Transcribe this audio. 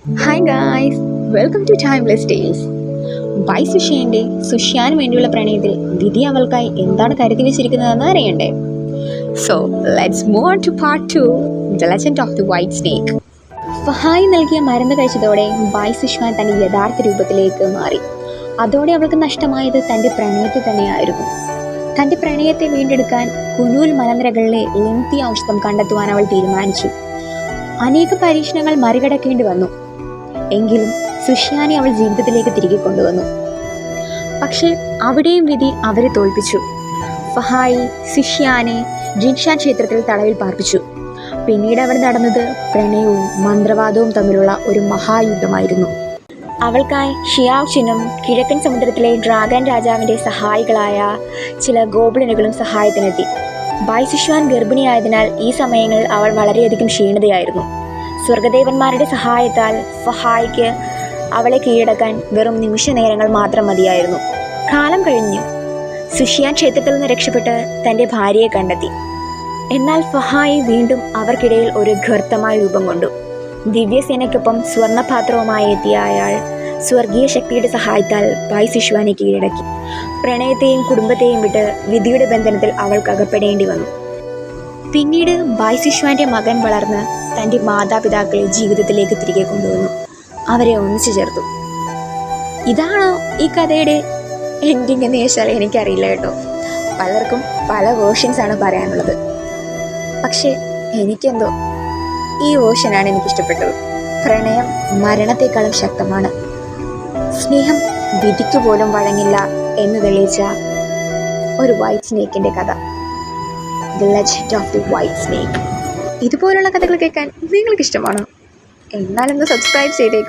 Hi guys, welcome to timeless tales. By സുഷിയൻ്റെ സുഷ്യാന് വേണ്ടിയുള്ള പ്രണയത്തിൽ വിധി അവൾക്കായി എന്താണ് കരുതി വെച്ചിരിക്കുന്നതെന്ന് അറിയണ്ടേ? So let's move on to part 2, the legend of the white snake. Fahai നൽകിയ മരുന്ന് കഴിച്ചതോടെ ബൈ സുഷ്വാൻ തൻ്റെ യഥാർത്ഥ രൂപത്തിലേക്ക് മാറി. അതോടെ അവൾക്ക് നഷ്ടമായത് തൻ്റെ പ്രണയത്തെ തന്നെയായിരുന്നു. തൻ്റെ പ്രണയത്തെ വീണ്ടെടുക്കാൻ കുനൂൽ മലനിരകളിലെ ലെങ്തി ഔഷധം കണ്ടെത്തുവാൻ അവൾ തീരുമാനിച്ചു. അനേക പരീക്ഷണങ്ങൾ മറികടക്കേണ്ടി വന്നു. എങ്കിലും സുഷ്യാനെ അവൾ ജീവിതത്തിലേക്ക് തിരികെ കൊണ്ടുവന്നു. പക്ഷേ അവിടെയും വിധി അവരെ തോൽപ്പിച്ചു. ഫഹായി സുഷ്യാനെ ജിൻഷാൻ ക്ഷേത്രത്തിൽ തടവിൽ പാർപ്പിച്ചു. പിന്നീട് അവിടെ നടന്നത് പ്രണയവും മന്ത്രവാദവും തമ്മിലുള്ള ഒരു മഹായുദ്ധമായിരുന്നു. അവൾക്കായി ഷിയാവ്ചിനും കിഴക്കൻ സമുദ്രത്തിലെ ഡ്രാഗൻ രാജാവിൻ്റെ സഹായികളായ ചില ഗോബ്ലിനുകളും സഹായത്തിനെത്തി. ബൈ സുഷ്വാൻ ഗർഭിണിയായതിനാൽ ഈ സമയങ്ങളിൽ അവൾ വളരെയധികം ക്ഷീണിതയായിരുന്നു. സ്വർഗദേവന്മാരുടെ സഹായത്താൽ ഫഹായിക്ക് അവളെ കീഴടക്കാൻ വെറും നിമിഷ നേരങ്ങൾ മാത്രം മതിയായിരുന്നു. കാലം കഴിഞ്ഞു. സുഷിയാൻ ക്ഷേത്രത്തിൽ നിന്ന് രക്ഷപ്പെട്ട് തൻ്റെ ഭാര്യയെ കണ്ടെത്തി. എന്നാൽ ഫഹായി വീണ്ടും അവർക്കിടയിൽ ഒരു ഗർത്തമായ രൂപം കൊണ്ടു. ദിവ്യസേനയ്ക്കൊപ്പം സ്വർണ്ണപാത്രവുമായി എത്തിയ അയാൾ സ്വർഗീയ ശക്തിയുടെ സഹായത്താൽ ബൈ സുഷ്വാനെ കീഴടക്കി. പ്രണയത്തെയും കുടുംബത്തെയും വിട്ട് വിധിയുടെ ബന്ധനത്തിൽ അവൾക്ക് അകപ്പെടേണ്ടി വന്നു. പിന്നീട് ബൈ സുഷ്വാന്റെ മകൻ വളർന്ന് തൻ്റെ മാതാപിതാക്കളെ ജീവിതത്തിലേക്ക് തിരികെ കൊണ്ടുവന്നു. അവരെ ഒന്നിച്ചു ചേർത്തു. ഇതാണോ ഈ കഥയുടെ എൻഡിങ് എന്ന് ചോദിച്ചാൽ എനിക്കറിയില്ല കേട്ടോ. പലർക്കും പല വേർഷൻസാണ് പറയാനുള്ളത്. പക്ഷേ എനിക്കെന്തോ ഈ വേർഷനാണ് എനിക്കിഷ്ടപ്പെട്ടത്. പ്രണയം മരണത്തെക്കാളും ശക്തമാണ്. സ്നേഹം വിധിക്ക് പോലും വഴങ്ങില്ല എന്ന് തെളിയിച്ച ഒരു വൈറ്റ് സ്നേക്കിൻ്റെ കഥ, the legend of the white snake. ഇതുപോലുള്ള കഥകൾ കേൾക്കാൻ നിങ്ങൾക്ക് ഇഷ്ടമാണോ? എന്നാലൊന്ന് സബ്സ്ക്രൈബ് ചെയ്തേക്കൂ.